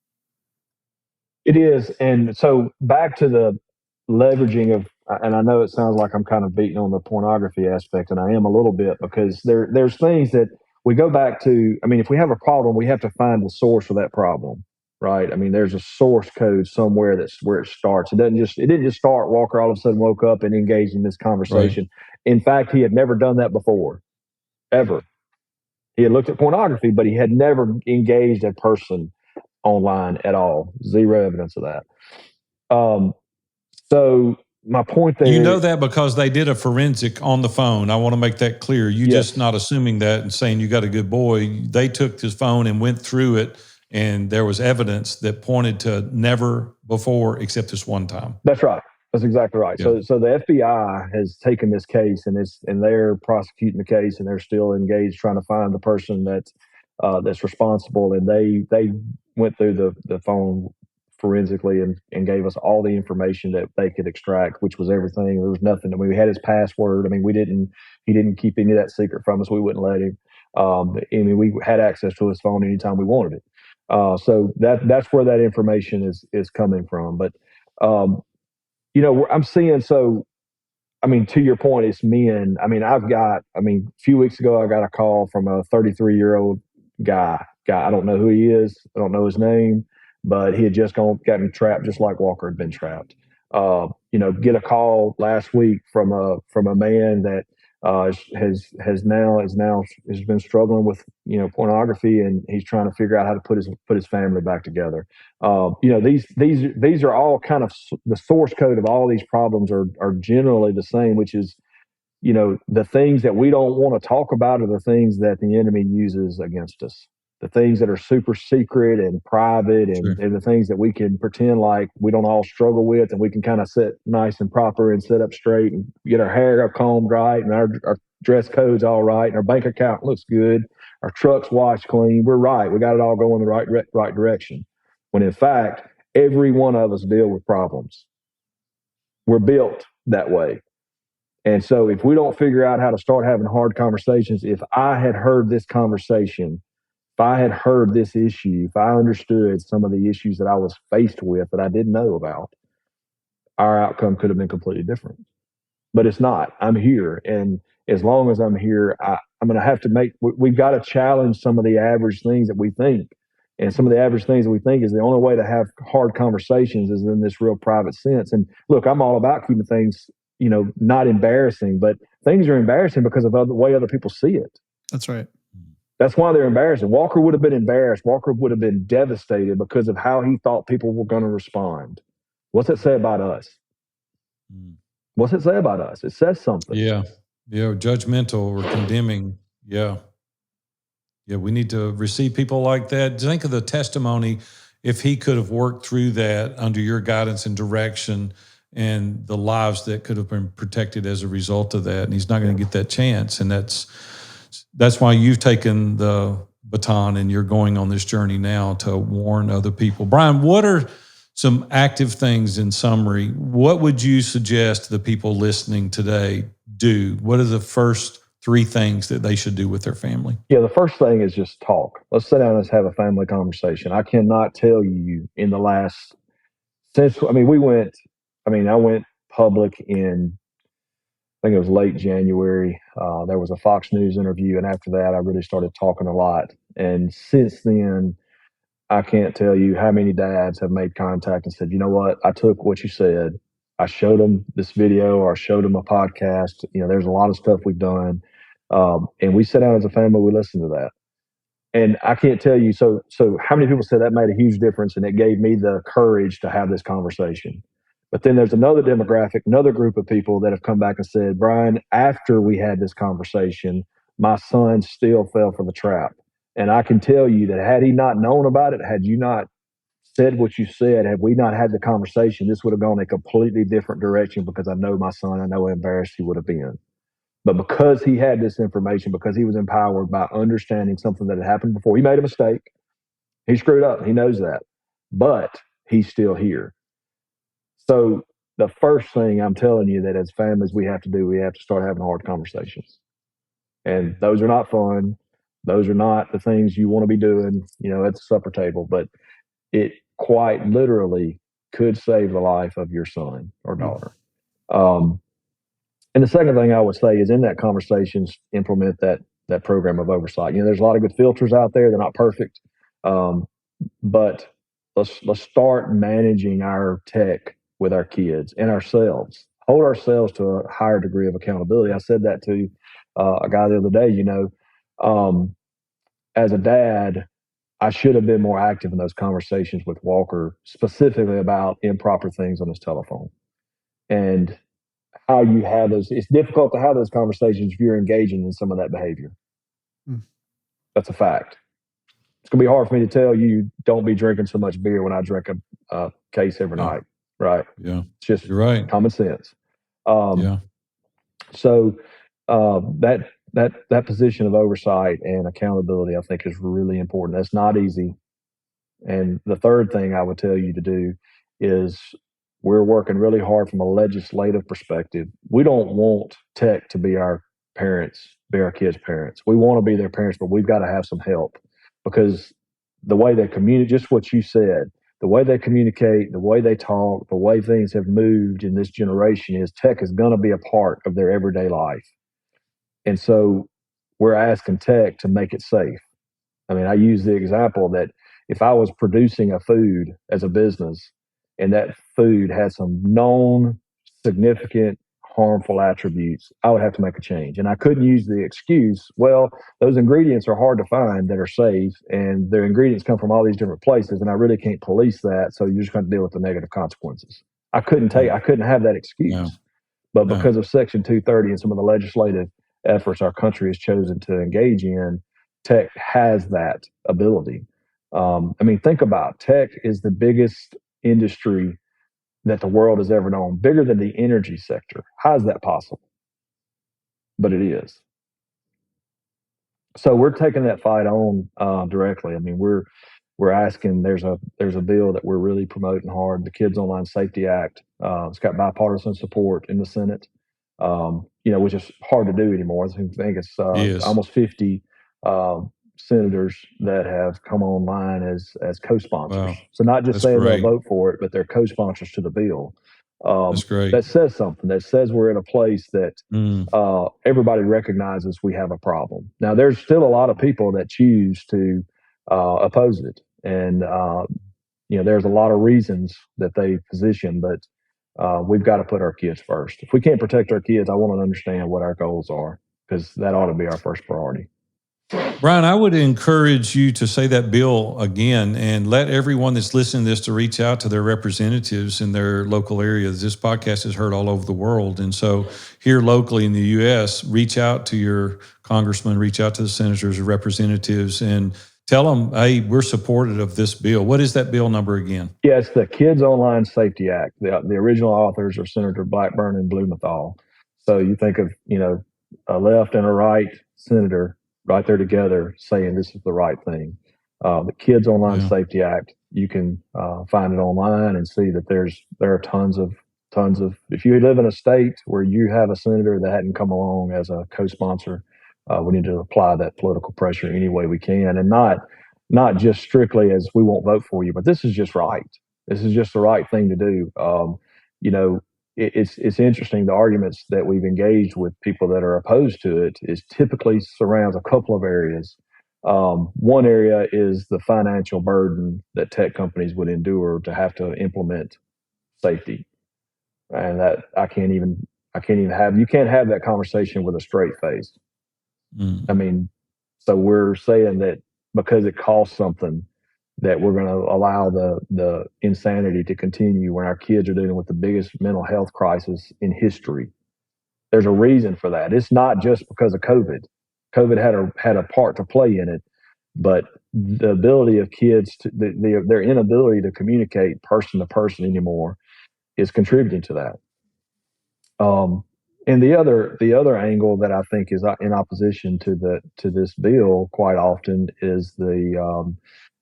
It is. And so back to the leveraging of, and I know it sounds like I'm kind of beating on the pornography aspect, and I am a little bit, because there's things that we go back to. I mean, if we have a problem, we have to find the source of that problem, right? I mean, there's a source code somewhere that's where it starts. It didn't just start. Walker all of a sudden woke up and engaged in this conversation. Right. In fact, he had never done that before, ever. He had looked at pornography, but he had never engaged a person online at all. Zero evidence of that. So my point there, you know that because they did a forensic on the phone. I want to make that clear. You Yes. just not assuming that and saying you got a good boy. They took his phone and went through it, and there was evidence that pointed to never before except this one time. That's right. That's exactly right. Yeah. So the FBI has taken this case, and they're prosecuting the case, and they're still engaged trying to find the person that's responsible. And they went through the phone forensically and gave us all the information that they could extract, which was everything. There was nothing. I mean, we had his password. I mean, he didn't keep any of that secret from us. We wouldn't let him. I mean, we had access to his phone anytime we wanted it. So that's where that information is coming from. But I'm seeing, so, I mean, to your point, it's men. I mean, a few weeks ago, I got a call from a 33-year-old guy. I don't know who he is. I don't know his name, but he had just gotten trapped just like Walker had been trapped. Get a call last week from a man that has been struggling with pornography, and he's trying to figure out how to put his family back together. These are all kind of the source code of all these problems are generally the same, which is the things that we don't want to talk about are the things that the enemy uses against us. The things that are super secret and private, and the things that we can pretend like we don't all struggle with, and we can kind of sit nice and proper and sit up straight and get our hair combed right, and our dress code's all right, and our bank account looks good, our truck's washed clean. We're right. We got it all going the right direction. When in fact, every one of us deal with problems. We're built that way. And so if we don't figure out how to start having hard conversations, if I had heard this conversation, if I had heard this issue, if I understood some of the issues that I was faced with that I didn't know about, our outcome could have been completely different. But it's not. I'm here. And as long as I'm here, I'm going to have to we've got to challenge some of the average things that we think. And some of the average things that we think is the only way to have hard conversations is in this real private sense. And look, I'm all about keeping things, not embarrassing, but things are embarrassing because of the way other people see it. That's right. That's why they're embarrassing. Walker would have been embarrassed. Walker would have been devastated because of how he thought people were going to respond. What's it say about us? What's it say about us? It says something. Yeah. Judgmental or condemning. Yeah. We need to receive people like that. Think of the testimony if he could have worked through that under your guidance and direction, and the lives that could have been protected as a result of that. And he's not going to get that chance. And that's why you've taken the baton and you're going on this journey now to warn other people. Brian, what are some active things in summary? What would you suggest to the people listening today do? What are the first 3 things that they should do with their family? Yeah, the first thing is just talk. Let's sit down and let's have a family conversation. I cannot tell you in the last, I went public in, I think it was late January. There was a Fox News interview, and after that, I really started talking a lot. And since then, I can't tell you how many dads have made contact and said, you know what, I took what you said. I showed them this video or I showed them a podcast. There's a lot of stuff we've done. And we sit down as a family, we listen to that. And I can't tell you, so how many people said that made a huge difference and it gave me the courage to have this conversation. But then there's another demographic, another group of people that have come back and said, Brian, after we had this conversation, my son still fell for the trap. And I can tell you that had he not known about it, had you not said what you said, had we not had the conversation, this would have gone a completely different direction because I know my son, I know how embarrassed he would have been. But because he had this information, because he was empowered by understanding something that had happened before, he made a mistake. He screwed up. He knows that. But he's still here. So the first thing I'm telling you that as families we have to do, we have to start having hard conversations. And those are not fun. Those are not the things you want to be doing, at the supper table. But it quite literally could save the life of your son or daughter. And the second thing I would say is in that conversations, implement that program of oversight. There's a lot of good filters out there. They're not perfect. But let's start managing our tech with our kids and ourselves. Hold ourselves to a higher degree of accountability. I said that to a guy the other day, as a dad, I should have been more active in those conversations with Walker, specifically about improper things on his telephone. And how you have those, it's difficult to have those conversations if you're engaging in some of that behavior. That's a fact. It's going to be hard for me to tell you, don't be drinking so much beer when I drink a case every night. Right. Yeah. It's just You're right. Common sense. Yeah. So that position of oversight and accountability, I think, is really important. That's not easy. And the third thing I would tell you to do is we're working really hard from a legislative perspective. We don't want tech to be our parents, be our kids' parents. We want to be their parents, but we've got to have some help because the way they communicate, just what you said, the way they communicate, the way they talk, the way things have moved in this generation is tech is going to be a part of their everyday life. And so we're asking tech to make it safe. I mean, I use the example that if I was producing a food as a business and that food had some known significant harmful attributes, I would have to make a change. And I couldn't use the excuse, well, those ingredients are hard to find that are safe and their ingredients come from all these different places and I really can't police that. So you're just going to deal with the negative consequences. I couldn't have that excuse. No. But because of Section 230 and some of the legislative efforts our country has chosen to engage in, tech has that ability. Think about it. Tech is the biggest industry that the world has ever known, bigger than the energy sector. How is that possible? But it is. So we're taking that fight on directly. I mean, we're asking. There's a bill that we're really promoting hard, the Kids Online Safety Act. It's got bipartisan support in the Senate. Which is hard to do anymore. I think it's almost 50 senators that have come online as co-sponsors. Wow. So not just That's saying great. they'll vote for it, but they're co-sponsors to the bill. That's great. That says something. That says we're in a place that everybody recognizes we have a problem. Now, there's still a lot of people that choose to oppose it. And, there's a lot of reasons that they position, but we've got to put our kids first. If we can't protect our kids, I want to understand what our goals are because that ought to be our first priority. Brian, I would encourage you to say that bill again and let everyone that's listening to this to reach out to their representatives in their local areas. This podcast is heard all over the world. And so here locally in the U.S., reach out to your congressman, reach out to the senators or representatives and tell them, hey, we're supportive of this bill. What is that bill number again? Yeah, it's the Kids Online Safety Act. The original authors are Senator Blackburn and Blumenthal. So you think of, a left and a right senator right there together saying this is the right thing. The Kids Online Safety Act, you can find it online and see that there are tons of, if you live in a state where you have a senator that hadn't come along as a co-sponsor, we need to apply that political pressure any way we can and not just strictly as we won't vote for you, but this is just right. This is just the right thing to do. It's interesting. The arguments that we've engaged with people that are opposed to it is typically surrounds a couple of areas. One area is the financial burden that tech companies would endure to have to implement safety, and that I can't even have you can't have that conversation with a straight face. I mean, so we're saying that because it costs something, that we're going to allow the insanity to continue when our kids are dealing with the biggest mental health crisis in history. There's a reason for that. It's not just because of COVID. COVID had a part to play in it, but the ability of kids to their inability to communicate person to person anymore is contributing to that. And the other angle that I think is in opposition to this bill quite often is the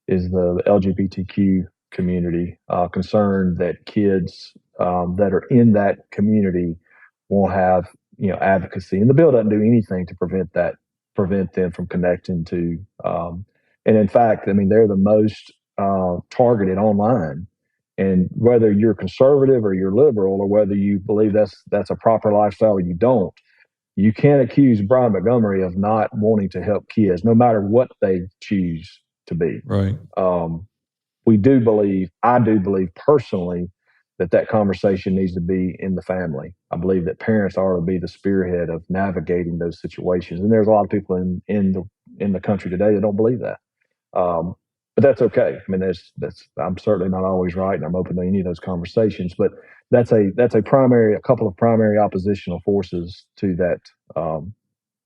LGBTQ community, concerned that kids that are in that community won't have advocacy, and the bill doesn't do anything to prevent them from connecting to. And in fact, I mean, they're the most targeted online. And whether you're conservative or you're liberal, or whether you believe that's a proper lifestyle or you don't, you can't accuse Brian Montgomery of not wanting to help kids, no matter what they choose to be. Right. I do believe personally that conversation needs to be in the family. I believe that parents are to be the spearhead of navigating those situations. And there's a lot of people in the country today that don't believe that. But that's okay. I mean, I'm certainly not always right, and I'm open to any of those conversations. But that's a couple of primary oppositional forces to that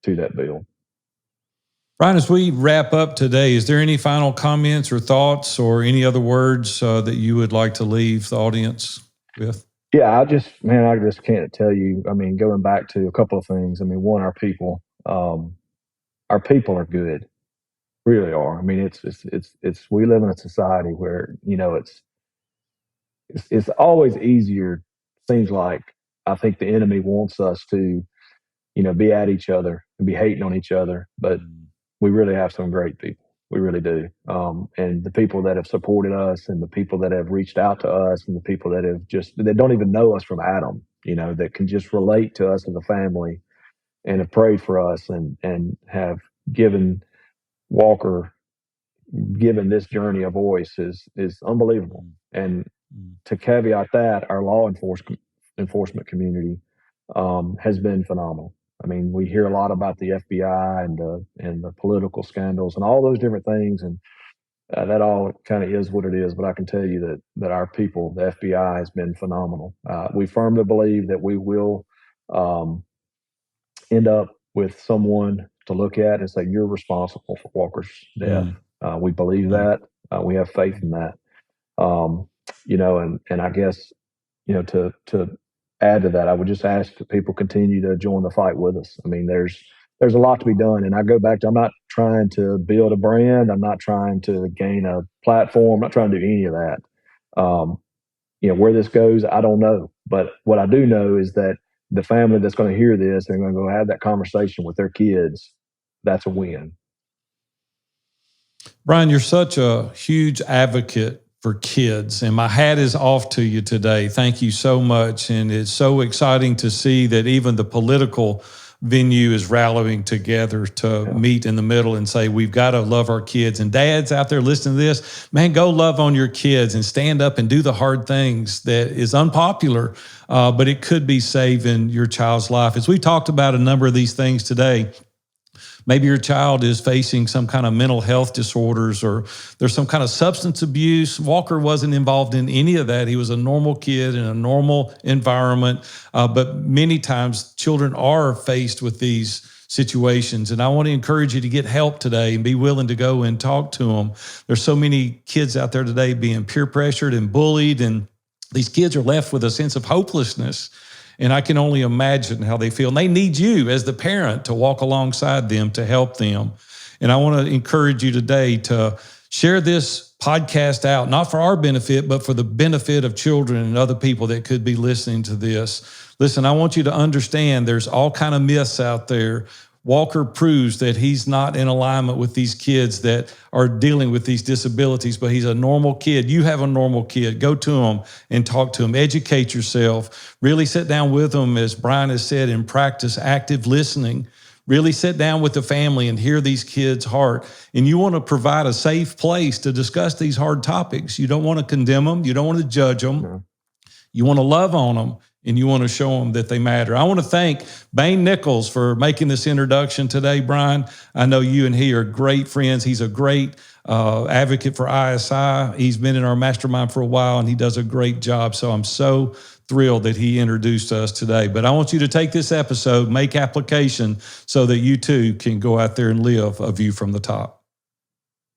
bill. Brian, as we wrap up today, is there any final comments or thoughts or any other words that you would like to leave the audience with? Yeah, I just can't tell you. I mean, going back to a couple of things. I mean, one, our people are good, really are. I mean, it's we live in a society where it's always easier. Seems like I think the enemy wants us to be at each other and be hating on each other, but we really have some great people. We really do. And the people that have supported us, and the people that have reached out to us, and the people that don't even know us from Adam, that can just relate to us as a family and have prayed for us and have given this journey a voice is unbelievable. And to caveat that, our law enforcement community has been phenomenal. I mean, we hear a lot about the FBI and the political scandals and all those different things, and that all kind of is what it is. But I can tell you that our people, the FBI, has been phenomenal. We firmly believe that we will end up with someone to look at and say, "You're responsible for Walker's death." We believe that. We have faith in that. And I guess to add to that, I would just ask that people continue to join the fight with us. I mean, there's a lot to be done, and I go back to, I'm not trying to build a brand, I'm not trying to gain a platform, I'm not trying to do any of that. Where this goes, I don't know, but what I do know is that the family that's going to hear this and going to go have that conversation with their kids, that's a win. Brian, you're such a huge advocate for kids, and my hat is off to you today. Thank you so much. And it's so exciting to see that even the political venue is rallying together to meet in the middle and say, we've got to love our kids. And dads out there listening to this, man, go love on your kids and stand up and do the hard things that is unpopular, but it could be saving your child's life. As we talked about a number of these things today, maybe your child is facing some kind of mental health disorders, or there's some kind of substance abuse. Walker wasn't involved in any of that. He was a normal kid in a normal environment. But many times children are faced with these situations. And I want to encourage you to get help today and be willing to go and talk to them. There's so many kids out there today being peer pressured and bullied, and these kids are left with a sense of hopelessness. And I can only imagine how they feel. And they need you as the parent to walk alongside them to help them. And I want to encourage you today to share this podcast out, not for our benefit, but for the benefit of children and other people that could be listening to this. Listen, I want you to understand there's all kind of myths out there. Walker proves that he's not in alignment with these kids that are dealing with these disabilities, but he's a normal kid. You have a normal kid. Go to him and talk to him. Educate yourself. Really sit down with him, as Brian has said, and practice active listening. really sit down with the family and hear these kids' heart. And you want to provide a safe place to discuss these hard topics. You don't want to condemn them. You don't want to judge them. No. You want to love on them, and you want to show them that they matter. I want to thank Bain Nichols for making this introduction today, Brian. I know you and he are great friends. He's a great advocate for ISI. He's been in our mastermind for a while, and he does a great job. So I'm so thrilled that he introduced us today. But I want you to take this episode, make application so that you too can go out there and live a view from the top.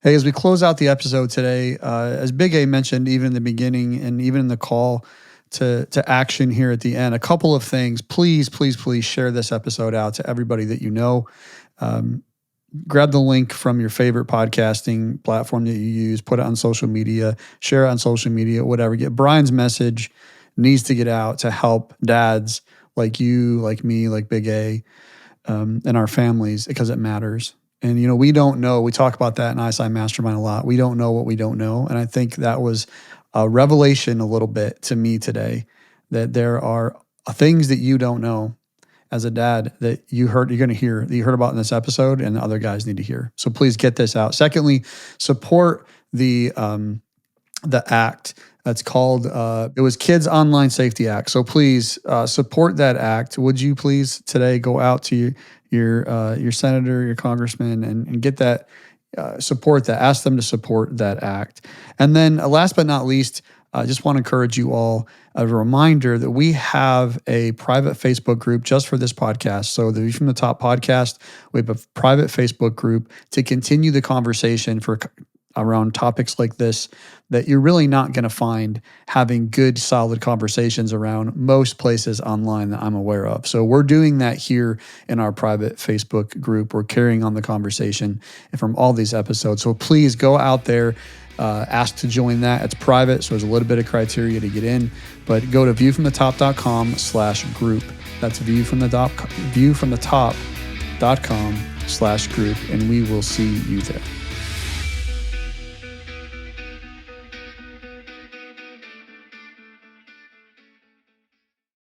Hey, as we close out the episode today, as Big A mentioned, even in the beginning and even in the call to action here at the end, a couple of things. Please, please, please share this episode out to everybody that you know. Grab the link from your favorite podcasting platform that you use, put it on social media, share it on social media, whatever. Get Brian's message needs to get out to help dads like you, like me, like Big A, and our families, because it matters. And, you know, we don't know. We talk about that in ISI Mastermind a lot. We don't know what we don't know. And I think that was a revelation a little bit to me today, that there are things that you don't know as a dad that you're going to hear, that you heard about in this episode, and the other guys need to hear. So please get this out. Secondly, support the act that's called, it was Kids Online Safety Act. So please support that act. Would you please today go out to your senator, your congressman, and get that, support that, ask them to support that act. And then last but not least, I just want to encourage you all, a reminder that we have a private Facebook group just for this podcast. So the View from the Top podcast, we have a private Facebook group to continue the conversation around topics like this that you're really not going to find having good, solid conversations around most places online that I'm aware of. So we're doing that here in our private Facebook group. We're carrying on the conversation from all these episodes. So please go out there, ask to join that. It's private, so there's a little bit of criteria to get in, but go to viewfromthetop.com/group. That's viewfromthetop.com/group, and we will see you there.